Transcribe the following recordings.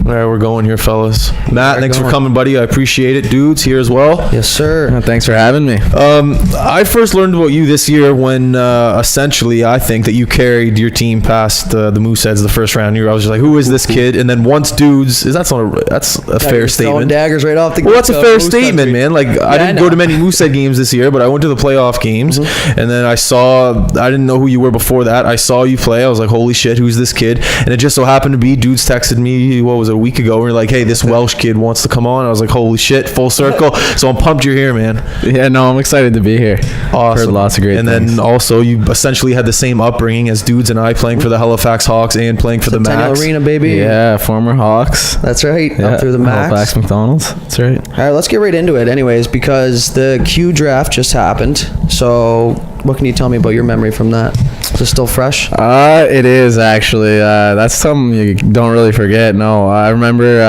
All right, we're going here, fellas. Matt, thanks for coming, buddy. I appreciate it. Dudes, here as well. Yes, sir. Thanks for having me. I first learned about you this year when essentially I think that you carried your team past the Mooseheads the first round. I was just like, who is this kid? And then once dudes, that's a fair statement. Daggers right off the. Well, that's a fair statement, man. Like I didn't go to many Moosehead games this year, but I went to the playoff games, and then I didn't know who you were before that. I saw you play. I was like, holy shit, who's this kid? And it just so happened to be dudes texted me, what was it, a week ago, and we're like, hey, this Welsh kid wants to come on. I was like, holy shit, full circle. So I'm pumped you're here, man. Yeah, no, I'm excited to be here. Awesome. Heard lots of great things. And then also you essentially had the same upbringing as dudes and I, playing for the Halifax Hawks and playing for the Max Arena, baby. Yeah, former Hawks. That's right. Yeah, up through the Max. Halifax McDonald's. That's right. All right, let's get right into it anyways, because the Q draft just happened. So what can you tell me about your memory from that? Is it still fresh? It is actually. That's something you don't really forget. No, I remember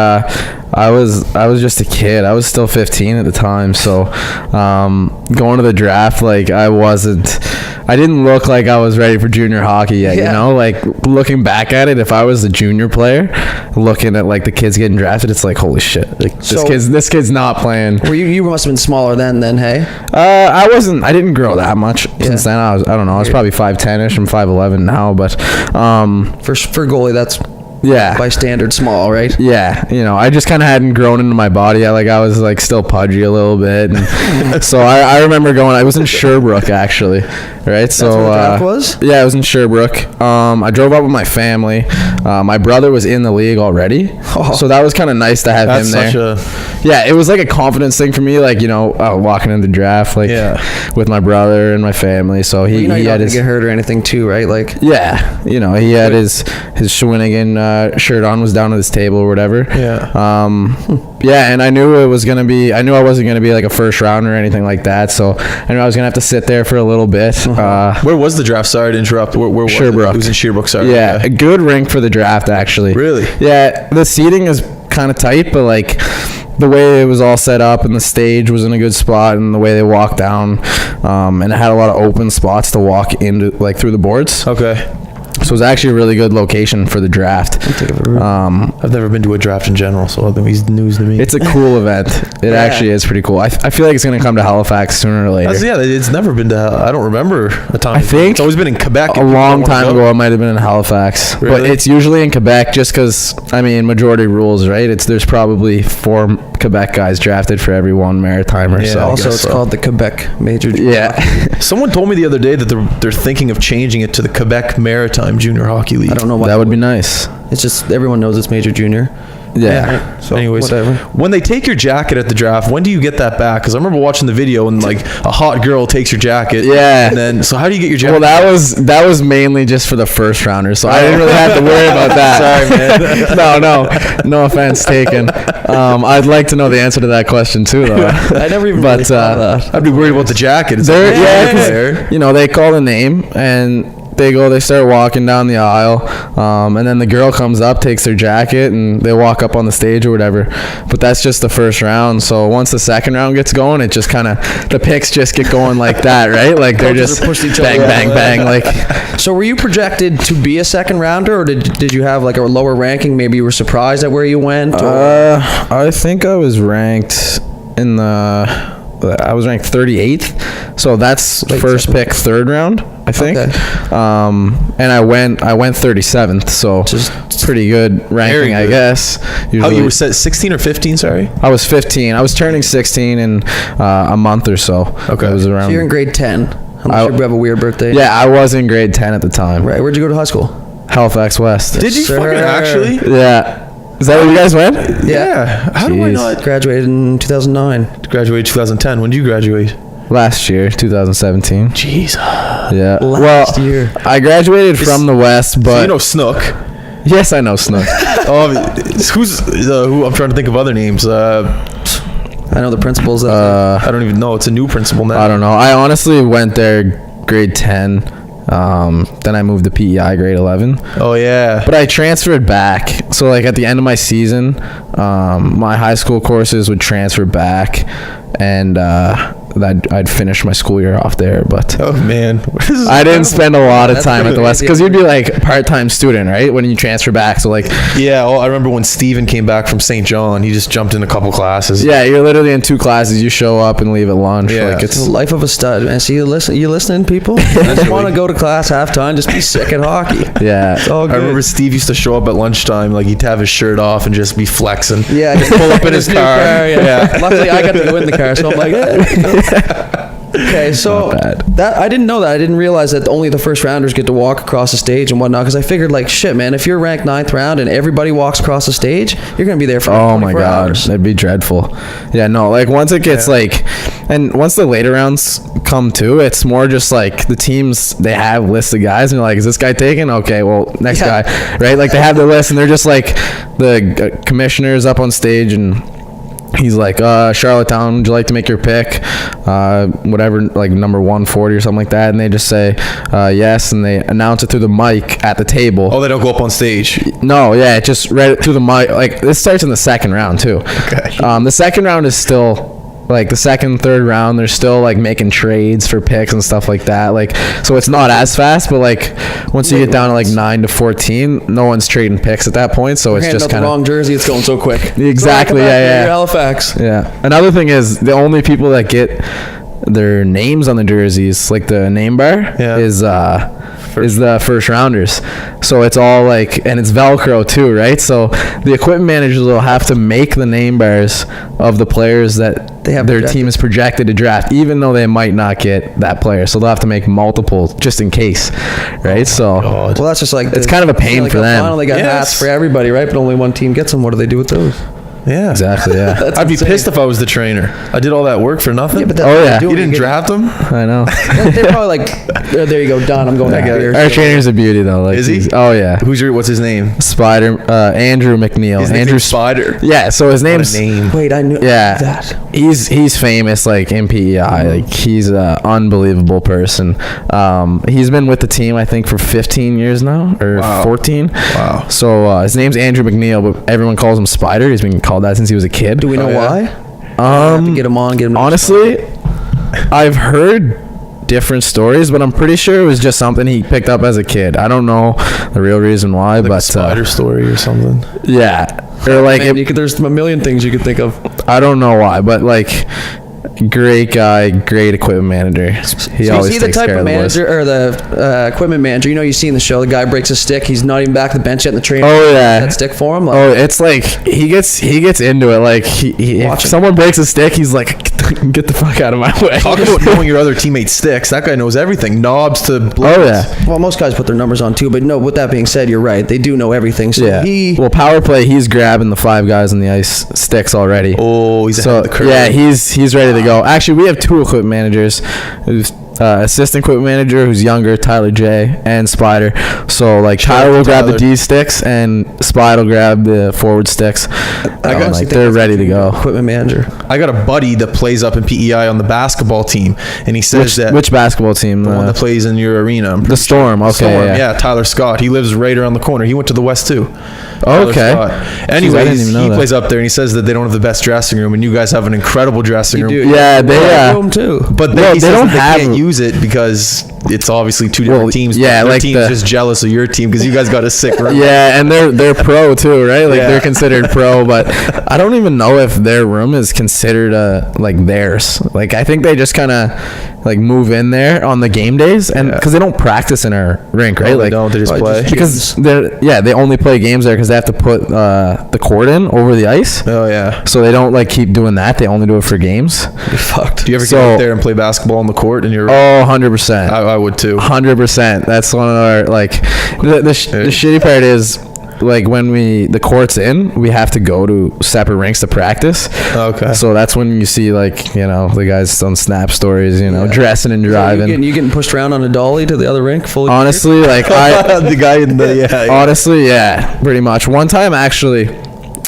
I was just a kid. I was still 15 at the time. So going to the draft, like I didn't look like I was ready for junior hockey yet. Yeah. You know, like looking back at it, if I was a junior player, looking at like the kids getting drafted, it's like, holy shit, like this kid's not playing. Were you must have been smaller then, hey? I didn't grow that much since then. I was probably 5'10ish. I'm 5'11 now, but for goalie, that's by standard small, right? Yeah, I just kind of hadn't grown into my body. I was like still pudgy a little bit, and so I remember going. I was in Sherbrooke actually, right? That's where the draft was? Yeah, I was in Sherbrooke. I drove up with my family. My brother was in the league already, so that was kind of nice to have him there. Yeah, it was like a confidence thing for me, like walking in the draft, with my brother and my family. So he had his get hurt or anything too, right? Like he had his Shawinigan shirt on, was down at his table or whatever. And I knew I wasn't gonna be like a first round or anything like that, so I knew I was gonna have to sit there for a little bit. Where was the draft? Sorry to interrupt. Where was Sherbrooke. It was in Sherbrooke. Sorry. Yeah, a good rink for the draft actually. Really? Yeah, the seating is kind of tight, but like the way it was all set up and the stage was in a good spot, and the way they walked down, and it had a lot of open spots to walk into, like through the boards. Okay. So it was actually a really good location for the draft. I've never been to a draft in general, so it's news to me. It's a cool event. It actually is pretty cool. I feel like it's going to come to Halifax sooner or later. It's never been to. I don't remember a time. I think it's always been in Quebec. A long time ago, it might have been in Halifax, really? But it's usually in Quebec, just because majority rules, right? There's probably 4 Quebec guys drafted for every 1 Maritimer. Yeah. So also, it's called the Quebec Major. Yeah. Someone told me the other day that they're thinking of changing it to the Quebec Maritime Junior Hockey League. I don't know why. That would be nice. It's just everyone knows it's Major Junior. Yeah. So anyways, whatever. When they take your jacket at the draft, when do you get that back? Because I remember watching the video and like a hot girl takes your jacket. Yeah. And then so how do you get your jacket? Well, that was mainly just for the first rounders, so I didn't really have to worry about that. Sorry, man. No offense taken. I'd like to know the answer to that question too, though. I never even really thought of that. I'd be worried about the jacket. They call the name and they start walking down the aisle, and then the girl comes up, takes their jacket, and they walk up on the stage or whatever. But that's just the first round. So once the second round gets going, it just kind of, the picks just get going like that, right? Like they're just bang, bang, bang. Like. So were you projected to be a second rounder, or did you have like a lower ranking? Maybe you were surprised at where you went? I think I was ranked I was ranked 38th, so that's first pick, third round, I think. Okay. And I went 37th, so just pretty good ranking, I guess. Usually, you were set 16 or 15? Sorry, I was 15. I was turning 16 in a month or so. Okay, it was around. So you're in grade 10. Unless you have a weird birthday. Yeah, I was in grade 10 at the time. Right. Where'd you go to high school? Halifax West. Did you fucking actually? Yeah. Is that where you guys went? Yeah. How do I not? Graduated in 2009. Graduated 2010. When did you graduate? Last year, 2017. Jeez. Yeah. Last year. I graduated from the West, but... So you know Snook? Yes, I know Snook. Who? I'm trying to think of other names. I know the principals. I don't even know. It's a new principal now. I don't know. I honestly went there grade 10. Then I moved to PEI grade 11. Oh yeah. But I transferred back. So like at the end of my season, my high school courses would transfer back, and that I'd finish my school year off there. But Oh man, I didn't spend a lot of That's time at pretty the West crazy. because you'd be like part-time student, right? When you transfer back, so like yeah. Well, I remember when Steven came back from St. John, he just jumped in a couple classes. yeah, you're literally in 2 classes. You show up and leave at lunch. Yeah. Like It's the it's life of a stud, man. See, you listening, people? I just want to go to class halftime, just be sick at hockey. yeah. It's all I good. remember Steve used to show up at lunchtime, like he'd have his shirt off and just be flexing. Yeah, just pull up in his new car. yeah. Luckily, I got to go in the car, so I'm like, okay. So Not bad. that I didn't know that. I didn't realize that only the first rounders get to walk across the stage and whatnot. Because I figured, like, shit, man, if you're ranked 9th round and everybody walks across the stage, you're gonna be there for like Oh my 24 god, hours. that'd be dreadful. Yeah, no, like once it gets like, and once the later rounds come too, it's more just like the teams, they have lists of guys and you're like, is this guy taken? Okay, well, next Yeah. guy, right? Like they have their list and they're just like the commissioner's up on stage and he's like, Charlottetown, would you like to make your pick? Whatever, like number 140 or something like that. And they just say, yes. And they announce it through the mic at the table. Oh, they don't go up on stage. No, yeah, it just read it through the mic. Like this starts in the second round too. Okay. The second round is still like the second, third round. They're still like making trades for picks and stuff like that. Like so, it's not as fast. But like once you get down to like 9 to 14, no one's trading picks at that point. So it's Handing just out the kind wrong of jersey, it's going so quick. Exactly, Go back yeah, there, yeah. you're Halifax. yeah. Another thing is the only people that get their names on the jerseys, like the name bar, Yeah. is the first rounders. So it's all like, and it's Velcro too, right? So the equipment managers will have to make the name bars of the players that They have their projected. team is projected to draft, even though they might not get that player. So they'll have to make multiple just in case, right? So God. Well, that's just like It's kind of a pain like for them. Final, they got Yes. hats for everybody, right? But only one team gets them. What do they do with those? Yeah. exactly, yeah. That's I'd be insane. pissed if I was the trainer. I did all that work for nothing. Yeah, but that's Oh, what yeah. they do You when didn't get- draft him? I know. They're probably like, there you go, done. I'm going back here. Our trainer's a beauty though. Like Is he? he's- Oh yeah. What's his name? Spider, Andrew McNeil. His Andrew name's Spider. Yeah, so his What name's a name. Wait, I knew yeah. that. He's famous like in PEI. Like he's an unbelievable person. He's been with the team I think for 15 years now or Wow. 14. Wow. So his name's Andrew McNeil, but everyone calls him Spider. He's been called that since he was a kid. Do we know Oh, yeah. why? Have to get him on, get him. Honestly, I've heard different stories, but I'm pretty sure it was just something he picked up as a kid. I don't know the real reason why, Like but a Spider story or something. yeah, or like Man, there's a million things you could think of. I don't know why, but like great guy, great equipment manager. He So you always see the takes type care of of the boys. manager or the equipment manager. You know, you see in the show, the guy breaks a stick. He's not even back to the bench yet, and the trainer Oh, yeah. that stick for him. Like, Oh, it's like he gets into it. Like if Watch him. someone breaks a stick, he's like, "Get the fuck out of my way." Talk about knowing your other teammates' sticks. That guy knows everything. Knobs to blades. Oh yeah, well, most guys put their numbers on too. But no, with that being said, you're right. They do know everything. So yeah. Well, power play, he's grabbing the 5 guys on the ice sticks already. Oh, he's ahead So of the curve. yeah, he's ready to go. Actually, we have 2 equipment managers. Who's assistant equipment manager who's younger, Tyler J, and Spider. So like Shout out Tyler to will grab the Tyler. D sticks and Spider will grab the forward sticks. I Like honestly think they're that's ready to go. equipment manager. I got a buddy that plays up in PEI on the basketball team, and he says that Which basketball team? the one that plays in your arena. I'm The pretty Storm. sure. Okay, Storm, yeah. yeah, Tyler Scott. He lives right around the corner. He went to the West too. Tyler Okay. Scott. Jeez, I Anyways, didn't even know he that. plays up there, and he says that they don't have the best dressing room, and you guys have an incredible dressing You room. do. Yeah, they room too. But Well, he they says don't that they have- can't use it because it's obviously 2 different Well, teams. yeah, but their like team's the- just jealous of your team because you guys got a sick room. Yeah, and they're pro too, right? Like Yeah. they're considered pro, but I don't even know if their room is considered like theirs. Like I think they just kind of like move in there on the game days, and Yeah. because they don't practice in our rink, right? No, they like don't. They just Probably play. just- because they only play games there because they have to put the court in over the ice, Oh yeah. so they don't like keep doing that. They only do it for games. Be fucked. Do you ever So- get out there and play basketball on the court? And you're, Oh, 100%. I would too. 100%. That's one of our like the shitty part is like when the court's in, we have to go to separate rinks to practice. Okay. So that's when you see like the guys on Snap stories, Yeah. dressing and So driving. you getting pushed around on a dolly to the other rink fully? Honestly, like I the guy in the yeah. honestly, yeah, pretty much. One time actually.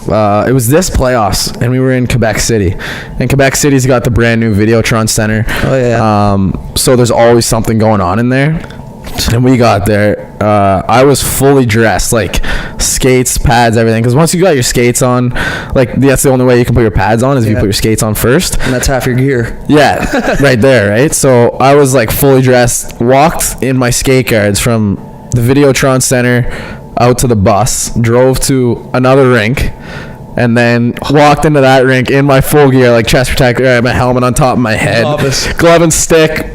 It was this playoffs, and we were in Quebec City. And Quebec City's got the brand new Videotron Center. Oh, yeah. So there's always something going on in there. And we got there. I was fully dressed, like skates, pads, everything. Because once you got your skates on, like that's the only way you can put your pads on is if you put your skates on first. And that's half your gear. Yeah, right there, right? So I was like fully dressed, walked in my skate guards from the Videotron Center out to the bus, drove to another rink, and then walked into that rink in my full gear, like chest protector, I had my helmet on top of my head, glove and stick,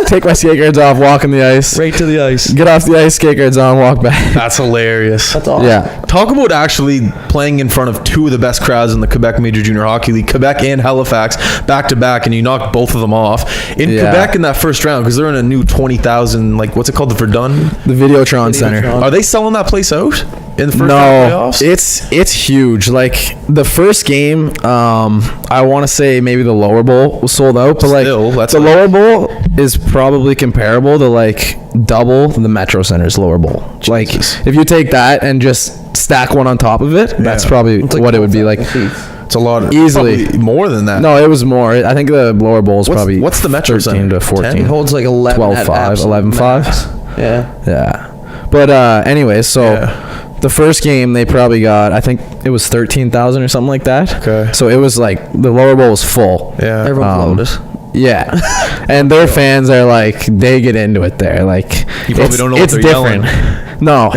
take my skate guards off, walk on the ice. Right to the ice. Get off the ice, skate guards on, walk back. That's hilarious. That's awesome. Yeah. Talk about actually playing in front of two of the best crowds in the Quebec Major Junior Hockey League, Quebec and Halifax, back to back, and you knocked both of them off. In Quebec in that first round, because they're in a new 20,000, like, what's it called, the Verdun? The Videotron Center. Are they selling that place out in the first round playoffs? It's huge. Like the first game, I want to say maybe the lower bowl was sold out, but like the lower bowl is probably comparable to like double the Metro Center's lower bowl. Jesus. Like if you take that and just stack one on top of it, that's probably what it would be like. It's a lot. Easily more than that. No, it was more. I think the lower bowl is probably what's the Metro 13 to 14. 10? It holds like 11 12.5, 11.5. Yeah. But anyway, so the first game they probably got, I think it was 13,000 or something like that. Okay. So it was like the lower bowl was full. Yeah. Everyone loaded. Yeah. And their fans are like, they get into it there. Like, you probably don't know what they're different. Yelling. No.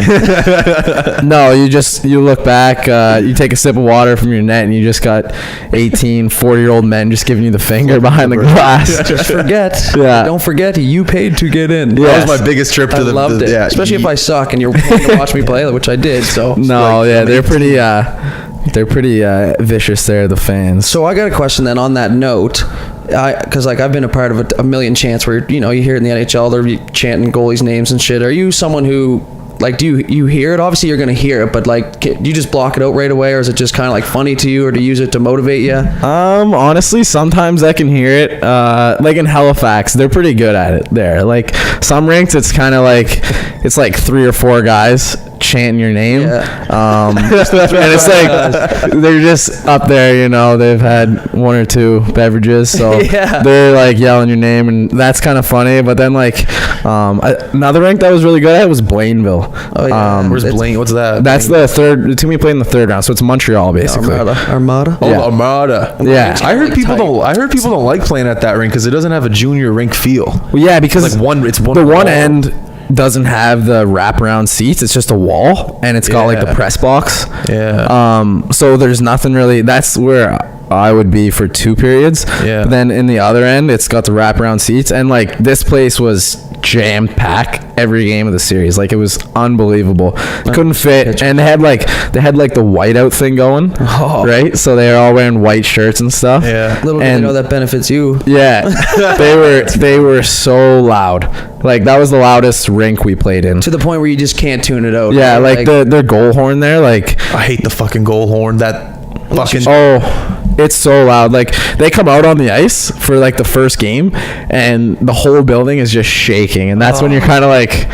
No, you look back, you take a sip of water from your net and you just got 18, 40-year-old men just giving you the finger behind the glass. Just forget. Yeah. Don't forget, you paid to get in. That was my biggest trip to I loved it. Yeah, especially if I suck and you're willing to watch me play, which I did. So no, like, they're pretty vicious there, the fans. So I got a question then on that note. Because like I've been a part of a million chants where you hear it in the NHL they're chanting goalies' names and shit. Are you someone who like do you hear it? Obviously you're gonna hear it, but like do you just block it out right away, or is it just kind of like funny to you, or do you use it to motivate you? Honestly, sometimes I can hear it. Like in Halifax, they're pretty good at it there. Like some rinks, it's kind of like it's like 3 or 4 guys chanting your name. And it's like they're just up there, they've had 1 or 2 beverages, so they're like yelling your name, and that's kind of funny. But then like another rink that was really good at was Blainville. Where's Blaine? What's that? That's the team we played in the third round, so it's Montreal basically. Armada. Armada. Yeah. I heard people don't like playing at that rink because it doesn't have a junior rink feel. Well, yeah, because it's like the one end doesn't have the wraparound seats. It's just a wall, and it's got like the press box. So there's nothing really. That's where I would be for 2 periods. But then in the other end, it's got the wraparound seats, and like this place was jam packed every game of the series. Like it was unbelievable. Couldn't fit, and they had like the whiteout thing going, right? So they were all wearing white shirts and stuff. Little bit that benefits you. Yeah, they were so loud. Like that was the loudest rink we played in. To the point where you just can't tune it out. Yeah, like their goal horn there. Like I hate the fucking goal horn. That fucking it's so loud. Like they come out on the ice for like the first game, and the whole building is just shaking, and that's when you're kind of like,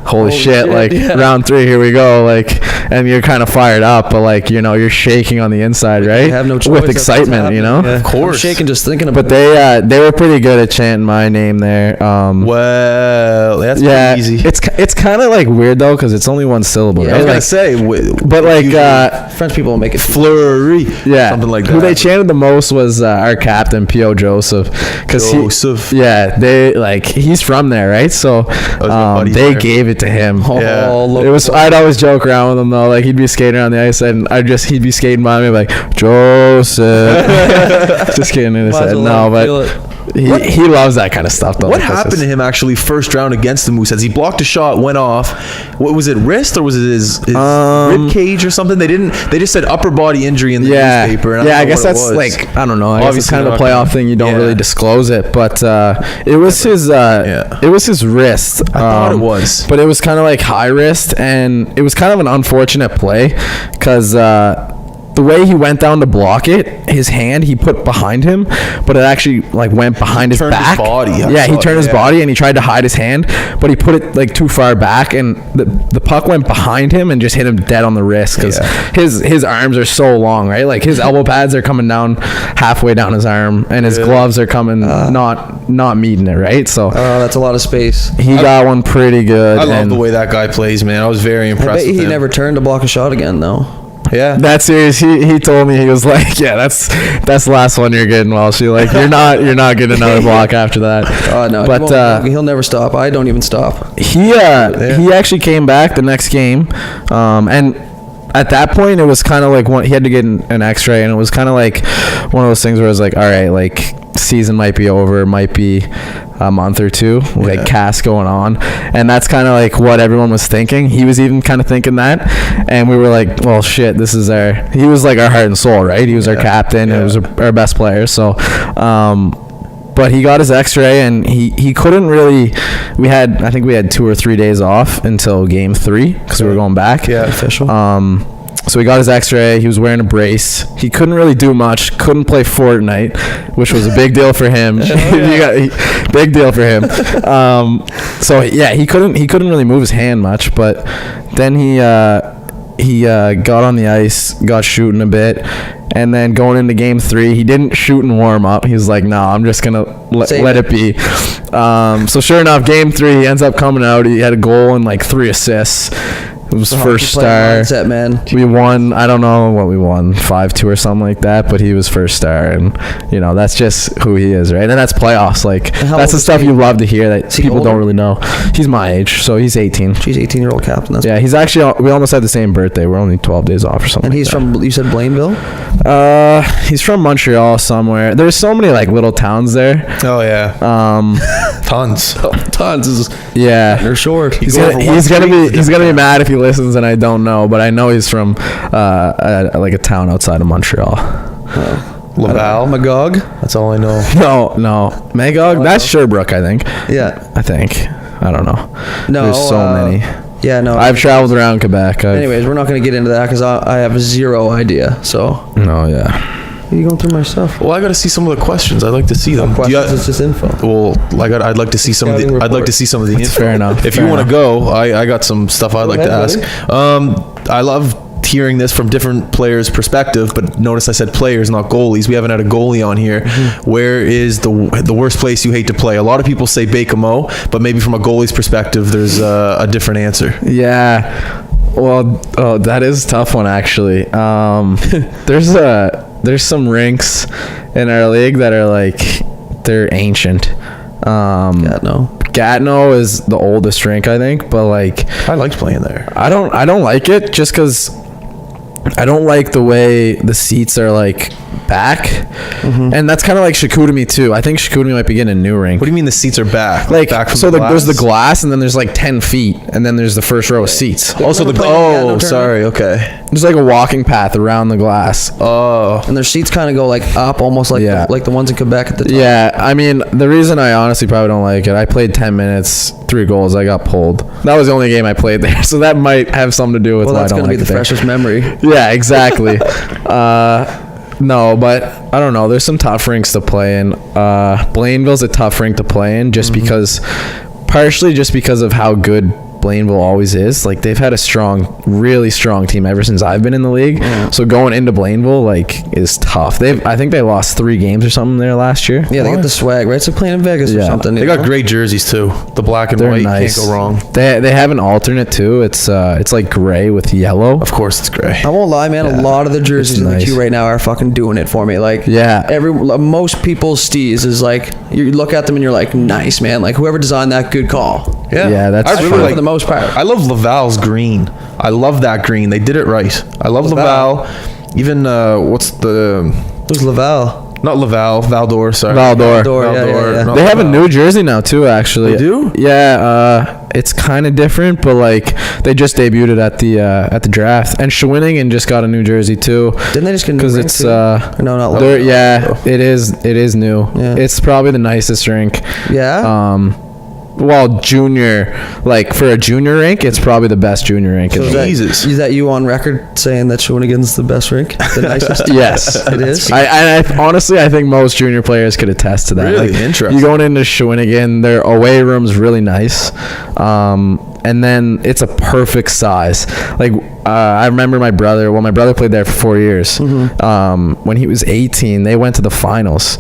holy shit! Like round 3, here we go. Like, and you're kind of fired up, but like you're shaking on the inside, right? You have no choice. With excitement, Of course. I'm shaking just thinking about it. But they were pretty good at chanting my name there. Well, that's pretty easy. It's kind of like weird though, because it's only one syllable. I was gonna say, but like French people will make it flurry. Yeah, something like that. Who they chanted the most was our captain P.O. Joseph, because he's from there, right? So they gave it to him. It was. I'd always joke around with him though, like he'd be skating on the ice and he'd be skating by me like Joseph. Just kidding in his head. No, but he loves that kind of stuff though. What happened to him actually first round against the Mooseheads? He blocked a shot, went off. What was it, wrist or was it his rib cage or something? They just said upper body injury in the newspaper. And I guess that's like, I don't know. I guess it's kind of a playoff thing. You don't really disclose it, but it was his wrist. I thought it was, but it was kind of like high wrist, and it was kind of an unfortunate play because the the way he went down to block it, his hand he put behind him, but it actually like went behind his back. His body. He turned his body and he tried to hide his hand, but he put it like too far back, and the puck went behind him and just hit him dead on the wrist because his arms are so long, right? Like his elbow pads are coming down halfway down his arm, and his gloves are coming not meeting it, right? So that's a lot of space. He got one pretty good. I love the way that guy plays, man. I was very impressed. I bet he never turned to block a shot again, though. Yeah, that series he told me, he was like, yeah, that's the last one you're getting, Welsh. Like you're not getting another block after that. Oh no, but he'll never stop. I don't even stop. He actually came back the next game, and at that point it was kind of like he had to get an X-ray, and it was kind of like one of those things where it was like, all right, like season might be over, might be a month or two, like cast going on, and that's kind of like what everyone was thinking. He was even kind of thinking that, and we were like, well, shit, he was like our heart and soul, right? He was our captain, he was our best player, so but he got his X-ray, and he couldn't really. I think we had 2 or 3 days off until game 3 because we were going back. Yeah, official. So he got his X-ray. He was wearing a brace. He couldn't really do much. Couldn't play Fortnite, which was a big deal for him. Big deal for him. So yeah, he couldn't really move his hand much. But then he got on the ice, got shooting a bit, and then going into game 3, he didn't shoot and warm up. He was like, "No, I'm just gonna let it be." So sure enough, game 3, he ends up coming out. He had a goal and like 3 assists. It was first star. Mindset, man. We won. I don't know what we won, 5-2 or something like that. But he was first star, and that's just who he is, right? And that's playoffs. Like that's the stuff you love to hear that people don't really know. He's my age, so he's 18. She's 18-year-old captain. Yeah, he's actually. We almost had the same birthday. We're only 12 days off or something. And he's from. You said Blainville. He's from Montreal somewhere. There's so many like little towns there. Oh yeah. Tons. Yeah. They're short. He's gonna be mad if he listens, and I don't know, but I know he's from like a town outside of Montreal. Laval, Magog. That's all I know. No, Magog. That's Sherbrooke, I think. Yeah, I think. I don't know. No, there's so many. Yeah, no. I've traveled around Quebec. Anyways, we're not going to get into that because I have zero idea. So. No, yeah. Are you going through my stuff? Well, I got to see some of the questions. I'd like to see them. It's just info. Well, I'd like to see some of the. I'd like to see some of the info. Fair enough. If you want to go, I got some stuff I'd like to ask. I love hearing this from different players' perspective, but notice I said players, not goalies. We haven't had a goalie on here. Mm-hmm. Where is the worst place you hate to play? A lot of people say Pregame, but maybe from a goalie's perspective, there's a different answer. Yeah. Well, that is a tough one actually. There's some rinks in our league that are like they're ancient. Gatineau is the oldest rink, I think, but like I liked playing there. I don't like it just because I don't like the way the seats are like back, and that's kind of like Chicoutimi too. I think Chicoutimi might be getting a new rink. What do you mean the seats are back? Like back from so the glass? There's the glass, and then there's like 10 feet, and then there's the first row of seats. Also sorry, okay. There's like a walking path around the glass. Oh, and their seats kind of go like up, almost like like the ones in Quebec at the top. Yeah, I mean the reason I honestly probably don't like it, I played 10 minutes, 3 goals, I got pulled. That was the only game I played there, so that might have something to do with why I don't like it. Well, that's gonna be the freshest memory. Yeah, exactly. No, but I don't know. There's some tough rinks to play in. Blainville's a tough rink to play in partially just because of how good Blainville always is. Like they've had a really strong team ever since I've been in the league. Yeah. So going into Blainville is tough. I think they lost 3 games or something there last year. Yeah, they got the swag, right? So playing in Vegas or something. They got great jerseys too. The black and white, nice. Can't go wrong. They have an alternate too. It's like gray with yellow. Of course, it's gray. I won't lie, man. A lot of the jerseys in the queue right now are fucking doing it for me. Like most people's steez is like you look at them and you're like, nice, man. Like whoever designed that, good call. Yeah, that's I really like for the most part. I love Laval's green. I love that green. They did it right. I love Laval. Even who's Laval? Not Laval. Valdor. Sorry. Valdor. Yeah. They have a new jersey now too. Actually, they do. Yeah. It's kind of different, but like they just debuted it at the draft, and Shawinigan just got a new jersey too. Didn't they just get a new because it's not Laval. Yeah, it is new. Yeah. It's probably the nicest rink. Yeah. junior, like for a junior rink, it's probably the best junior rink. So Jesus. Is that you on record saying that Shawinigan's the best rink? The nicest? Yes, it is. I honestly, I think most junior players could attest to that. Really like, interesting. You going into Shawinigan, their away room's really nice. And then it's a perfect size. Like I remember my brother played there for 4 years. When he was 18, they went to the finals.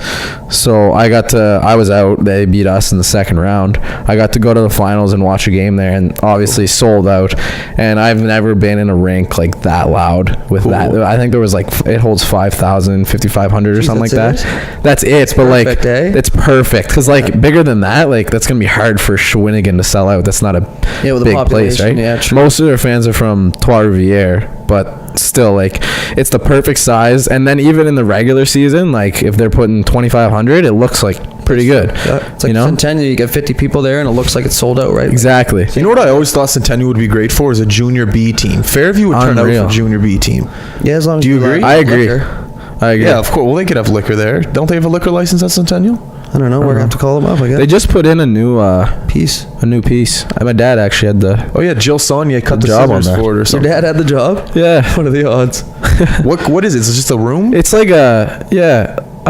So I was out. They beat us in the second round. I got to go to the finals and watch a game there, and obviously sold out. And I've never been in a rink like that loud with that. I think there was like, it holds 5,000, 5,500 or something like that. That's it. But like, it's perfect. Because like bigger than that, like that's going to be hard for Shawinigan to sell out. That's not a big place, right? Yeah, true. Most of their fans are from Trois-Rivières, but still, like, it's the perfect size. And then even in the regular season, like if they're putting 2,500, it looks like pretty good. Yeah, it's like Centennial, you get 50 people there and it looks like it's sold out, right? Exactly. You know what I always thought Centennial would be great for is a junior B team. Fairview would turn out for a junior B team. Yeah, as long as do you agree? I agree. Yeah, of course. Well, they could have liquor there. Don't they have a liquor license at Centennial? I don't know. We're gonna have to call them up. I guess they just put in a new piece. My dad actually had the. Oh yeah, Jill Sonia cut the job scissors for it or something. Your dad had the job? Yeah. What are the odds? What is it? Is it just a room? It's like I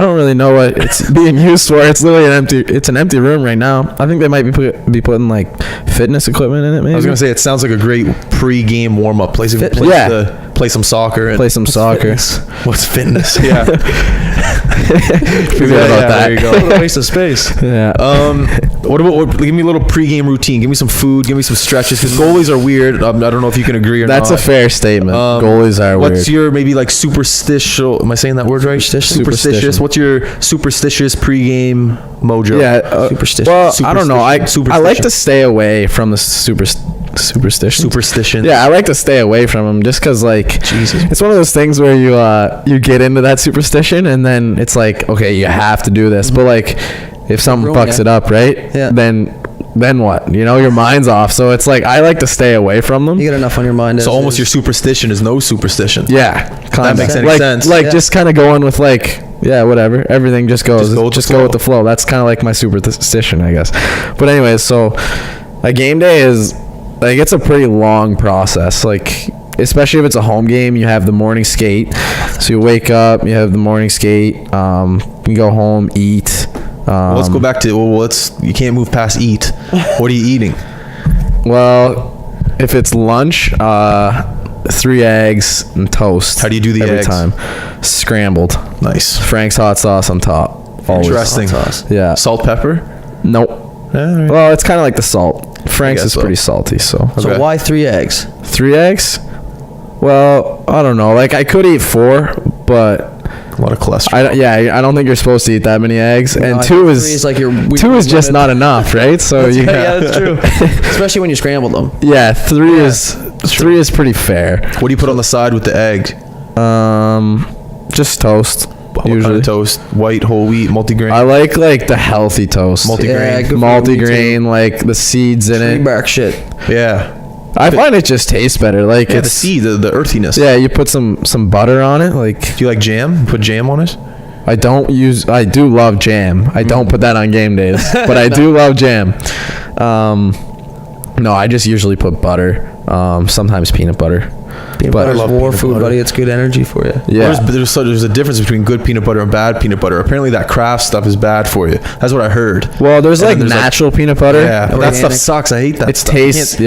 don't really know what it's being used for. It's literally an empty room right now. I think they might be putting like fitness equipment in it. Maybe. I was gonna say it sounds like a great pre-game warm-up place. Play some soccer. Play some soccer. What's fitness? Yeah. Forget about that. There you go. What a waste of space. Yeah. Give me a little pre-game routine. Give me some food. Give me some stretches. Because goalies are weird. I don't know if you can agree or not. That's a fair statement. Goalies are weird. What's your maybe like superstitious? Am I saying that word right? Superstitious. What's your superstitious pre-game mojo? Yeah. Superstitious. Well, I don't know. I like to stay away from the superstition. Yeah, I like to stay away from them just because, like, Jesus. It's one of those things where you get into that superstition and then it's like, okay, you have to do this. But like, if something fucks it up, right? Yeah. Then what? You know, your mind's off. So it's like, I like to stay away from them. You got enough on your mind. So almost your superstition is no superstition. Yeah. That makes any sense. Like just kind of going with like, yeah, whatever. Everything just goes. Just go with the flow. That's kind of like my superstition, I guess. But anyways, so a game day is like, it's a pretty long process. Like, especially if it's a home game, you have the morning skate. So you wake up, you have the morning skate. You go home, eat. Let's go back to you can't move past eat. What are you eating? Well, if it's lunch, 3 eggs and toast. How do you do the every eggs? Time? Scrambled. Nice. Frank's hot sauce on top. Always. Interesting. Yeah. Salt, pepper? Nope. Right. Well, it's kind of like the salt. Frank's is pretty salty, so. Okay. So why 3 eggs? 3 eggs? Well, I don't know. Like, I could eat 4, but a lot of cholesterol. I don't think you're supposed to eat that many eggs. No, and 2 is like your 2 is just not enough, right? So yeah, that's true. Especially when you scramble them. Yeah, 3 is pretty fair. What do you put on the side with the egg? Just toast. What usually kind of toast? White, whole wheat, multigrain? I like the healthy toast. Multigrain. Yeah, multigrain, like the seeds in Tree it. bark shit. Yeah. I find it just tastes better. Like it's the seed, the earthiness. Yeah, you put some butter on it. Like, do you like jam? Put jam on it? I do love jam. I don't put that on game days, but I do love jam. No, I just usually put butter. Sometimes peanut butter. Peanut butter is war food, buddy. It's good energy for you. Yeah. There's a difference between good peanut butter and bad peanut butter. Apparently that Kraft stuff is bad for you. That's what I heard. Well, there's natural peanut butter. Yeah, but that stuff sucks. I hate that stuff. It tastes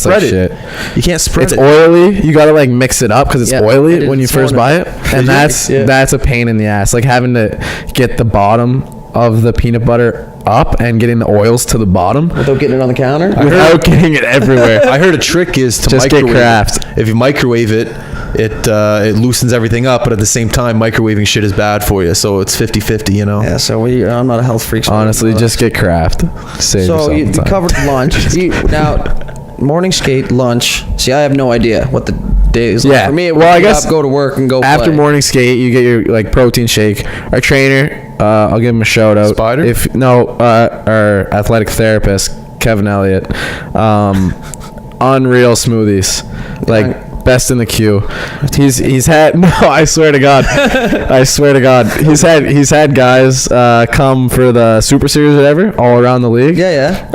like shit. You can't spread it. It's oily. You gotta like mix it up because it's oily when you first buy it. And that's a pain in the ass. Like having to get the bottom of the peanut butter up and getting the oils to the bottom without getting it on the counter. Without getting it everywhere. I heard a trick is to just microwave get Kraft. If you microwave it, it loosens everything up, but at the same time, microwaving shit is bad for you. So it's 50-50, you know. Yeah. So I'm not a health freak. So honestly, just get Kraft. So you covered lunch. Now, morning skate, lunch. See, I have no idea what the day is like. Yeah. For me, I guess go to work and go after play. Morning skate. You get your like protein shake. Our trainer. I'll give him a shout out. Spider? Our athletic therapist, Kevin Elliott. Unreal smoothies. Like best in the queue. He's had no. I swear to God, he's had guys come for the Super Series or whatever all around the league. Yeah.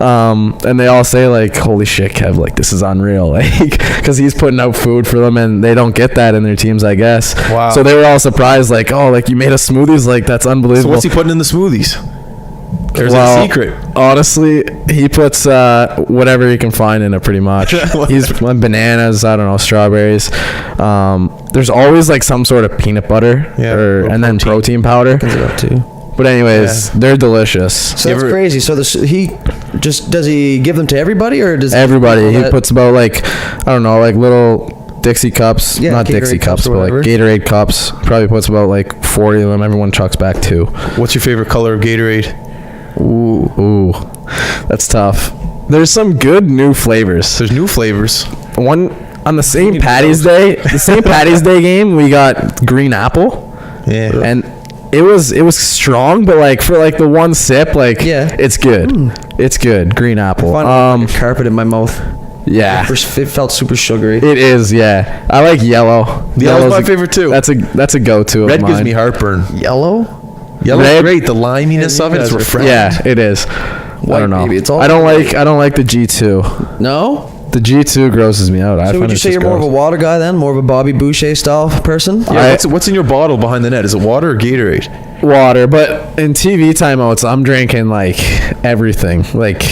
And they all say like, "Holy shit, Kev! Like this is unreal." Like because he's putting out food for them, and they don't get that in their teams, I guess. Wow. So they were all surprised, like, "Oh, like you made us smoothies? Like that's unbelievable." So what's he putting in the smoothies? There's a secret. Honestly, he puts whatever he can find in it, pretty much. He's bananas, I don't know, strawberries. There's always like some sort of peanut butter, and then protein powder. But anyways, they're delicious. So that's crazy. So does he give them to everybody, or does everybody? He puts about like, I don't know, like little Dixie cups, not Gatorade Dixie cups, but like Gatorade cups. Probably puts about like 40 of them. Everyone chucks back 2. What's your favorite color of Gatorade? Ooh, that's tough. There's some good new flavors. There's new flavors. One on the St. Patty's Day, game, we got green apple. Yeah. And it was strong, but like for like the one sip, like it's good. It's good. Green apple. Like a carpet in my mouth. Yeah. It felt super sugary. It is, yeah. I like yellow. Yellow's my favorite too. That's a go-to. Red gives me heartburn. Yellow's great. The liminess of it is refreshing. Yeah, it is. I don't know. Baby, I don't like the G2. No? The G2 grosses me out. So would you say you're more of a water guy then? More of a Bobby Boucher style person? Yeah. What's in your bottle behind the net? Is it water or Gatorade? Water, but in TV timeouts, I'm drinking like everything. Like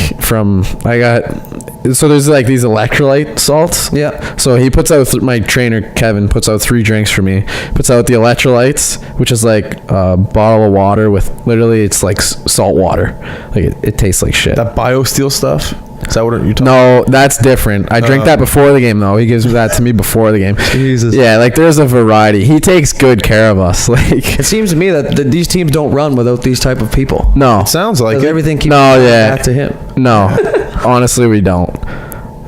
so there's like these electrolyte salts. Yeah. So he puts out, my trainer Kevin puts out 3 drinks for me. Puts out the electrolytes, which is like a bottle of water with literally it's like salt water. Like it tastes like shit. That BioSteel stuff. Is that what you're talking about? No, that's different. I drink that before the game, though. He gives that to me before the game. Jesus. Yeah, like there's a variety. He takes good care of us. Like it seems to me that these teams don't run without these type of people. No. It sounds like it. Everything keeps back to him. No. Honestly, we don't.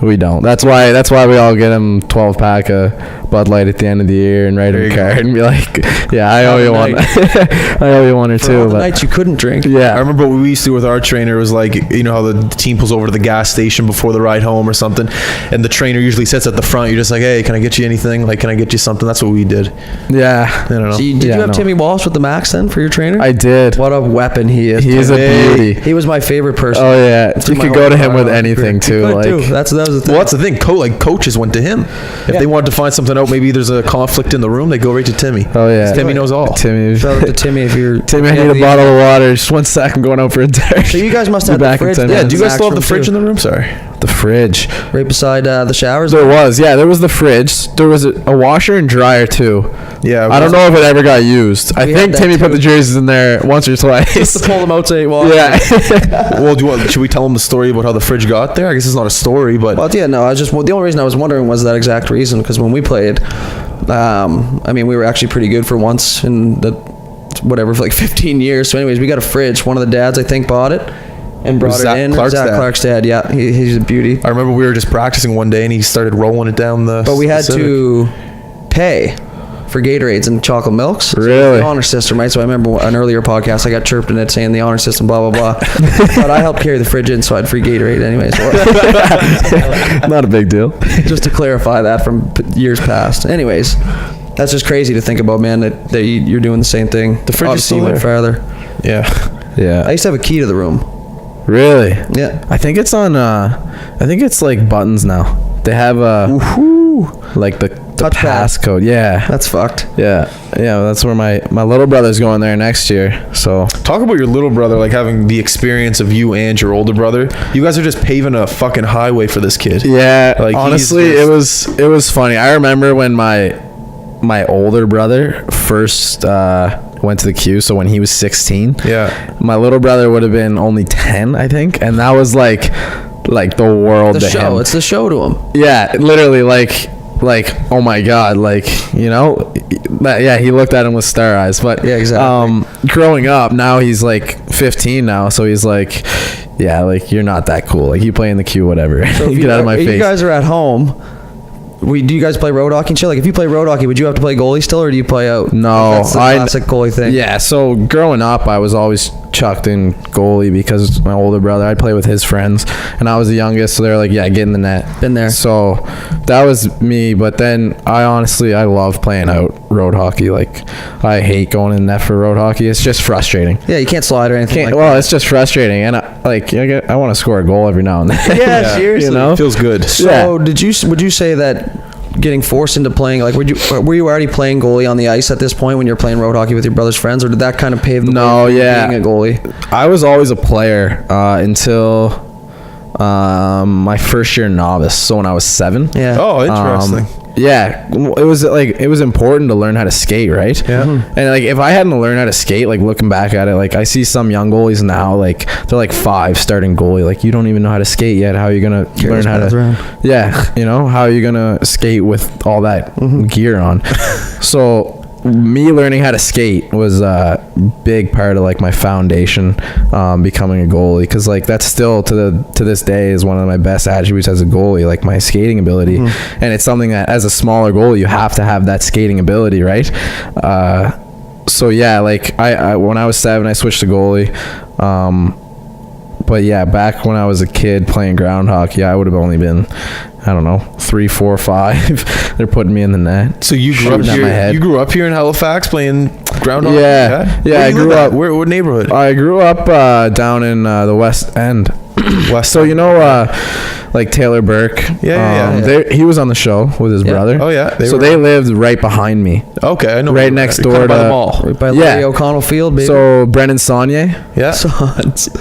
We don't. That's why we all get him 12-pack of Bud Light at the end of the year and write him a card and be like, yeah, I owe you one. I owe you one or two. All the nights you couldn't drink. Yeah. I remember what we used to do with our trainer was like, you know how the team pulls over to the gas station before the ride home or something, and the trainer usually sits at the front. You're just like, hey, can I get you anything? Like, can I get you something? That's what we did. Yeah. I don't know. So did you have Timmy Walsh with the Max then for your trainer? I did. What a weapon he is. He is a beauty. He was my favorite person. Oh yeah. You could go to him with anything too. Like that was the thing. Well, that's the thing. Coaches went to him. If they wanted to find something out, maybe there's a conflict in the room, they go right to Timmy. Oh yeah. Timmy knows all. Timmy. Shout out to Timmy if you're. Timmy, I need a bottle of water. Just 1 sec. I'm going out for a dare. So you guys must have the fridge. Yeah. Do you guys still have the fridge in the room? Sorry. The fridge. Right beside the showers. There was. Yeah. There was the fridge. There was a washer and dryer too. Yeah. I don't know if it ever got used. I think Timmy put the jerseys in there once or twice. Just to pull them out so he walked. Yeah. Well, should we tell them the story about how the fridge got there? I guess it's not a story, but. Well, yeah, no. The only reason I was wondering was that exact reason, because when we played, I mean, we were actually pretty good for once in the for like 15 years. So, anyways, we got a fridge. One of the dads, I think, bought it and brought it in. Zach Clark's dad. Yeah, he's a beauty. I remember we were just practicing one day and he started rolling it down the. But we had to pay for Gatorades and chocolate milks. So really? The honor system, right? So I remember an earlier podcast, I got chirped in it saying the honor system, blah, blah, blah. But I helped carry the fridge in, so I had free Gatorade anyways. Not a big deal. Just to clarify that from years past. Anyways, that's just crazy to think about, man, that you're doing the same thing. The fridge is still there. Farther. Yeah. Yeah. I used to have a key to the room. Really? Yeah. I think it's on, I think it's like buttons now. They have like the passcode. Yeah. That's fucked. Yeah. Yeah, that's where my little brother's going there next year. So talk about your little brother, like having the experience of you and your older brother. You guys are just paving a fucking highway for this kid. Yeah. Like honestly, it was funny. I remember when my older brother first went to the queue, so when he was 16. Yeah. My little brother would have been only 10, I think, and that was like the world to him. It's the show to him. Yeah, literally like oh my god, like, you know, yeah, he looked at him with star eyes. But yeah, exactly. Growing up, now he's like 15 now, so he's like, yeah, like, you're not that cool, like, you play in the queue, whatever. So get out of my face. You guys are at home. do you guys play road hockey and shit? Like, if you play road hockey, would you have to play goalie still, or do you play out? No, That's the classic goalie thing. Yeah, so growing up, I was always chucked in goalie because my older brother, I'd play with his friends, and I was the youngest, so they're like, yeah, get in the net. Been there. So that was me, but then I love playing out road hockey. Like, I hate going in the net for road hockey. It's just frustrating. Yeah, you can't slide or anything like Well, it's just frustrating, and I want to score a goal every now and then. Yeah, seriously. You know? It feels good. So would you say that getting forced into playing, like, were you already playing goalie on the ice at this point when you're playing road hockey with your brother's friends, or did that kind of pave the way for being a goalie? I was always a player until my first year novice, so when I was 7. Yeah. Oh, interesting. Yeah, it was important to learn how to skate, right? Yeah. And like, if I hadn't learned how to skate, like, looking back at it, like, I see some young goalies now, like, they're like 5 starting goalie, like, you don't even know how to skate yet. How are you gonna learn how to? Around. Yeah, you know, how are you gonna skate with all that gear on? So me learning how to skate was a big part of like my foundation, becoming a goalie, because like that's still to this day is one of my best attributes as a goalie, like my skating ability. And it's something that as a smaller goalie you have to have that skating ability, right? So yeah, like I when I was 7 I switched to goalie. But yeah, back when I was a kid playing ground hockey, I would have only been, I don't know, 3, 4, 5. They're putting me in the net. So you grew up here? You grew up here in Halifax playing ground hockey? Yeah. I grew up. What neighborhood? I grew up down in the West End. So you know, like Taylor Burke. Yeah. He was on the show with his brother. Oh yeah. They lived right behind me. Okay, I know. Right next door to the mall. Right by Larry O'Connell Field, baby. So Brendan Saunier. Yeah.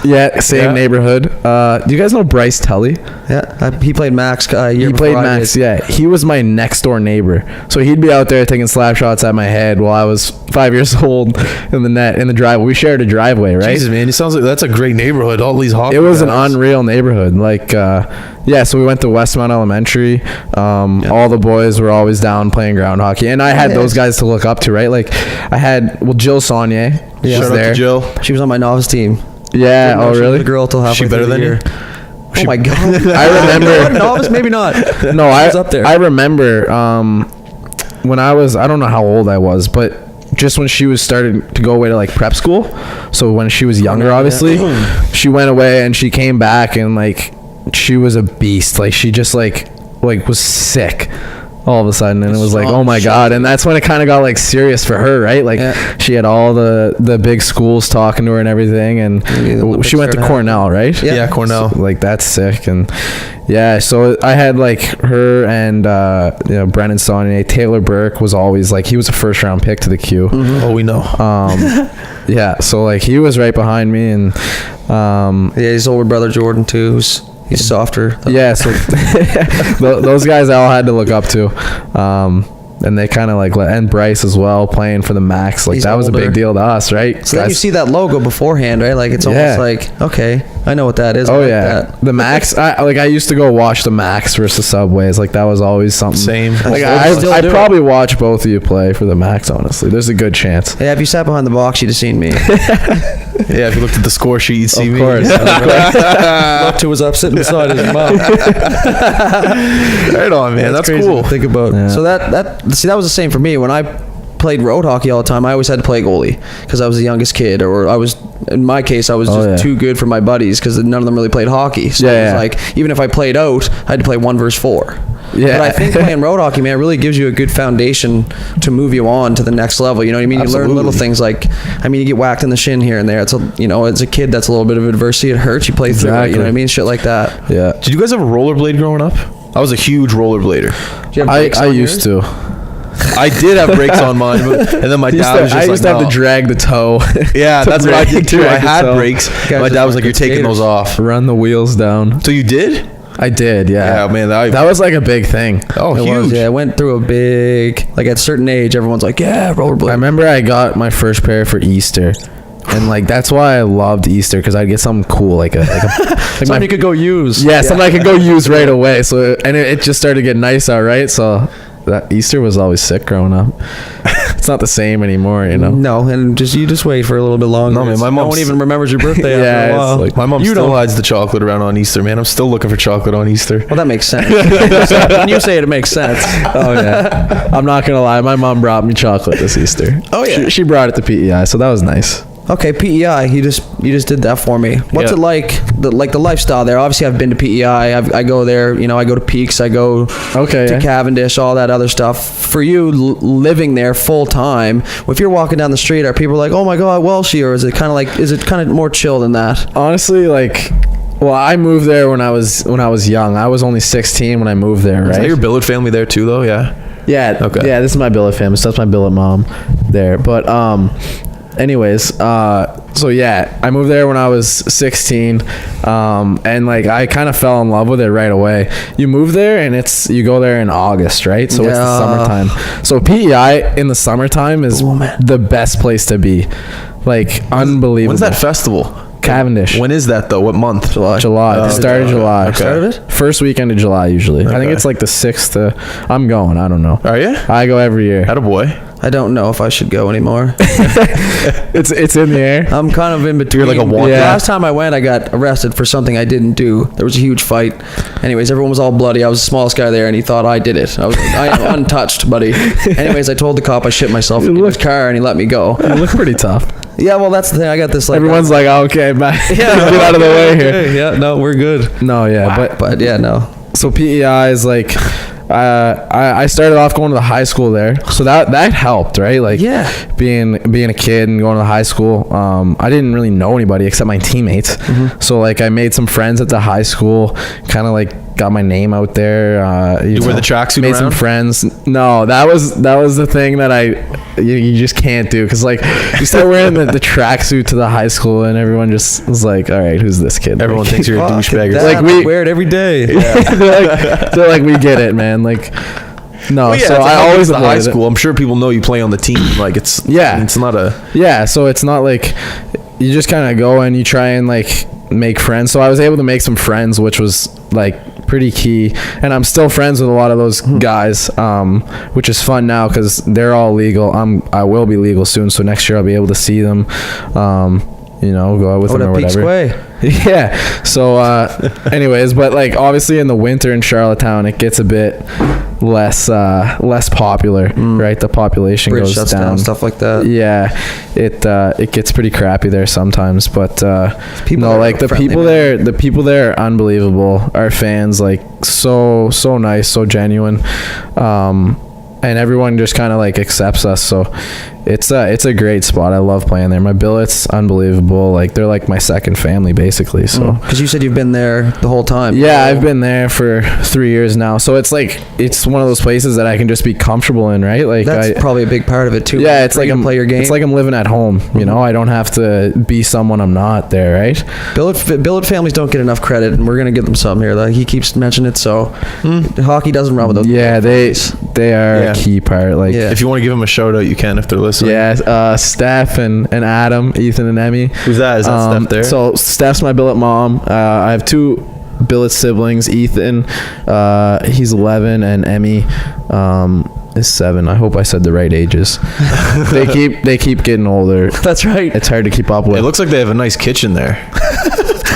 Yeah, same neighborhood. Do you guys know Bryce Tully? Yeah, he played Max. He played Max. Yeah, he was my next door neighbor. So he'd be out there taking slap shots at my head while I was 5 years old in the driveway. We shared a driveway, right? Jesus, man, it sounds like that's a great neighborhood. All these hockey. It was guys. an unreal neighborhood. Like, so we went to Westmount Elementary. All the boys were always down playing ground hockey, and I had those guys to look up to, right? Like, I had Jill Saunier. Yeah, shout out to Jill. She was on my novice team. Yeah. Oh, really? The girl till halfway. She better than you? Oh my god! I remember. Novice, maybe not. No, I was up there. I remember when I don't know how old I was, but just when she was starting to go away to like prep school. So when she was younger, obviously, she went away and she came back and like she was a beast. Like she just like was sick all of a sudden, and it was like, oh my god. And that's when it kind of got like serious for her, right? Like she had all the big schools talking to her and everything, and she went to Cornell, right? Yeah, Cornell. So, like, that's sick. And yeah, so I had like her and Brendan Saunier. Taylor Burke was always like, he was a first round pick to the Q. Oh, we know. Yeah, so like he was right behind me, and his older brother Jordan too, he's softer. Yeah, so those guys I all had to look up to, and they kind of like, and Bryce as well, playing for the Max. Like, that was a big deal to us, right? So then you see that logo beforehand, right? Like, it's almost like, okay, I know what that is. Oh yeah, the Max. I used to go watch the Max versus Subways. Like, that was always something. Same. Like, I probably watch both of you play for the Max. Honestly, there's a good chance. Yeah, if you sat behind the box, you'd have seen me. Yeah, if you looked at the score sheet, you'd see me. Of course. Looked who was up sitting beside his mom. Right on, man. That's cool. To think about. Yeah. So that was the same for me when I played road hockey all the time. I always had to play goalie because I was the youngest kid, or in my case I was just too good for my buddies because none of them really played hockey. So it was like, even if I played out, I had to play 1 versus 4. Yeah. But I think playing road hockey, man, really gives you a good foundation to move you on to the next level. You know what I mean? Absolutely. You learn little things like, you get whacked in the shin here and there. It's as a kid, that's a little bit of adversity. It hurts. You play through it. You know what I mean? Shit like that. Yeah. Did you guys have a rollerblade growing up? I was a huge rollerblader. I used to. I did have brakes on mine, and then my dad was just like, I used to have to drag the toe. Yeah, that's what I did too. I had brakes. My dad was like, you're taking those off. Run the wheels down. So you did? I did, yeah. Yeah, man. That was like a big thing. Oh, huge. I went through a big, like, at a certain age, everyone's like, yeah, rollerblade. I remember I got my first pair for Easter. And like, that's why I loved Easter, because I'd get something cool, like something you could go use. Yeah, something I could go use right away. So, and it just started to get nice out, right? So that Easter was always sick growing up. It's not the same anymore, you know. No, and you just wait for a little bit longer. No, man, my no mom one even remembers your birthday Yeah, after a it's while. like- My mom still hides the chocolate around on Easter, man. I'm still looking for chocolate on Easter. Well, that makes sense. When you say it, it makes sense. Oh yeah, I'm not gonna lie. My mom brought me chocolate this Easter. Oh, yeah. she brought it to PEI, so that was nice. Okay, PEI. You just did that for me. What's Yeah. it like? The lifestyle there. Obviously, I've been to PEI. I go there. You know, I go to Peaks. I go Okay, to yeah. Cavendish. All that other stuff. For you, living there full time, if you're walking down the street, are people like, "Oh my God, Welshie," or is it kind of more chill than that? Honestly, like, well, I moved there when I was young. I was only 16 when I moved there, Is that right? your billet family there too, though? Yeah. Yeah. Okay. Yeah, this is my billet family. So that's my billet mom there. But anyways, so yeah, I moved there when I was 16, and like I kind of fell in love with it right away. You move there and you go there in August, right? So it's the Yeah. summertime. So PEI in the summertime is Oh, man. the best place to be. Like unbelievable. When's that festival? Cavendish. When is that though? What month? July. Oh, The start of okay. July. Okay. Start of it? First weekend of July usually. I think Okay. it's like the 6th. I'm going. I don't know. Are you? I go every year. Attaboy. I don't know if I should go anymore. It's in the air. I'm kind of in between. You're like a walk- Yeah. Last time I went, I got arrested for something I didn't do. There was a huge fight. Anyways, everyone was all bloody. I was the smallest guy there, and he thought I did it. I was like, I am untouched, buddy. Anyways, I told the cop I shit myself in his car, and he let me go. You look pretty tough. Yeah, well, that's the thing. I got this like Everyone's like, oh, okay, bye. yeah, Get out of the way here. okay, yeah, no, we're good. No, yeah, But yeah, no. so PEI is like, I started off going to the high school there, so that helped, right? Like, Yeah. being a kid and going to the high school. I didn't really know anybody except my teammates, so like I made some friends at the high school, kind of like got my name out there. You wear the tracksuit made some around? friends. No, that was the thing that you just can't do, because like you start wearing the tracksuit to the high school and everyone just was like, all right, who's this kid? Everyone thinks you're a Fuck douchebag. that. Like, I wear it every day. they're like, we get it, man. Like, no. Well, yeah, so it's like I how always big's the high avoided it. school. I'm sure people know you play on the team. Like it's it's not a Yeah, so it's not like you just kind of go and you try and like make friends. So I was able to make some friends, which was like pretty key, and I'm still friends with a lot of those guys, which is fun now because they're all legal. I will be legal soon, so next year I'll be able to see them, you know, go out with them or Peaks whatever. Way. Yeah, so anyways, but like obviously in the winter in Charlottetown it gets a bit less popular, right? The population Bridge goes shuts down, stuff like that. yeah, it gets pretty crappy there sometimes, but People no, are like the friendly, people man. there, the people there are unbelievable. Our fans, like so nice, so genuine, and everyone just kind of like accepts us. So it's a great spot. I love playing there. My billet's unbelievable. Like they're like my second family basically. So Because you said you've been there the whole time. yeah, I've been there for 3 years now. So it's like it's one of those places that I can just be comfortable in, right? Like That's probably a big part of it too. yeah, it's Where like you can play your game. It's like I'm living at home. You know, I don't have to be someone I'm not there, right? Billet families don't get enough credit, and we're gonna give them some here. Like he keeps mentioning it, so hockey doesn't run with those. Yeah, they are Yeah. a key part. Like Yeah. If you want to give them a shout out, you can if they're listening. yeah, Steph and Adam, Ethan and Emmy. Who's that? Is that Steph there? So Steph's my billet mom. I have two billet siblings. Ethan, he's 11, and Emmy is 7. I hope I said the right ages. they keep getting older. That's right. It's hard to keep up with. It looks like they have a nice kitchen there.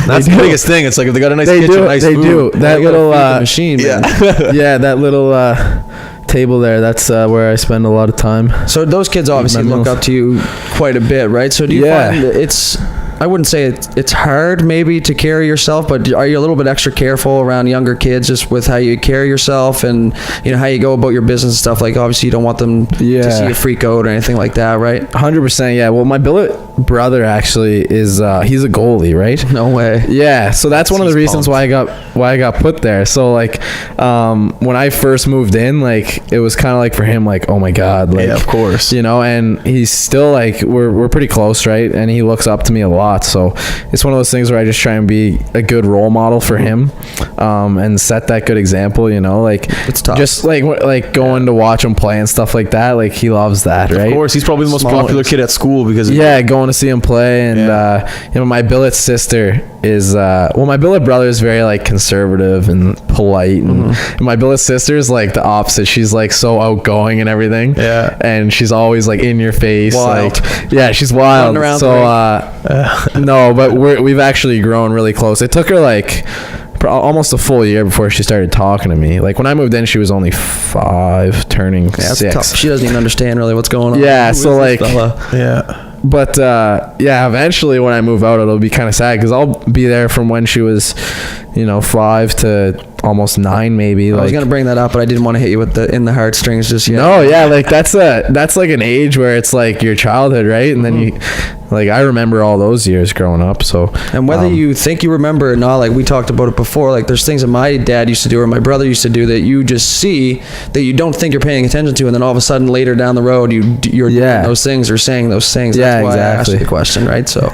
That's They the do. biggest thing. It's like if they got a nice They kitchen, do. nice They food. do. That They gotta little feed the machine, man. Yeah. yeah, that little table there. That's where I spend a lot of time. So those kids obviously my look meals. up to you quite a bit, right? So do you Yeah. find that I wouldn't say it's hard maybe to carry yourself, but are you a little bit extra careful around younger kids just with how you carry yourself and you know how you go about your business and stuff? Like obviously you don't want them to Yeah. see you freak out or anything like that, right? 100%. Yeah. Well, my billet brother actually is he's a goalie, right? No way. Yeah, so that's one of the He's reasons why I got put there. So like, when I first moved in, like it was kind of like for him, like oh my god, like Yeah, of course. you know. And he's still like we're pretty close, right? And he looks up to me a lot. So it's one of those things where I just try and be a good role model for him, and set that good example. You know, like It's tough. just like going to watch him play and stuff like that. Like he loves that, right? Of course, he's probably the most Small popular ones. kid at school because Yeah, going going to see him play, and you know, my billet sister is my billet brother is very like conservative and polite, and my billet sister is like the opposite. She's like so outgoing and everything, and she's always like in your face, wild. like she's wild. So no, but we've actually grown really close. It took her like almost a full year before she started talking to me. Like when I moved in, she was only 5, turning 6. Tough. She doesn't even understand really what's going on. Yeah, so like but eventually when I move out, it'll be kind of sad because I'll be there from when she was, you know, 5 to almost 9 maybe. I was gonna bring that up, but I didn't want to hit you with the in the heartstrings just yet. No, yeah, like that's like an age where it's like your childhood, right? And then you, like, I remember all those years growing up. So, and whether you think you remember or not, like we talked about it before, like there's things that my dad used to do or my brother used to do that you just see that you don't think you're paying attention to, and then all of a sudden later down the road you're doing those things or saying those things. That's why I asked you the question, right? So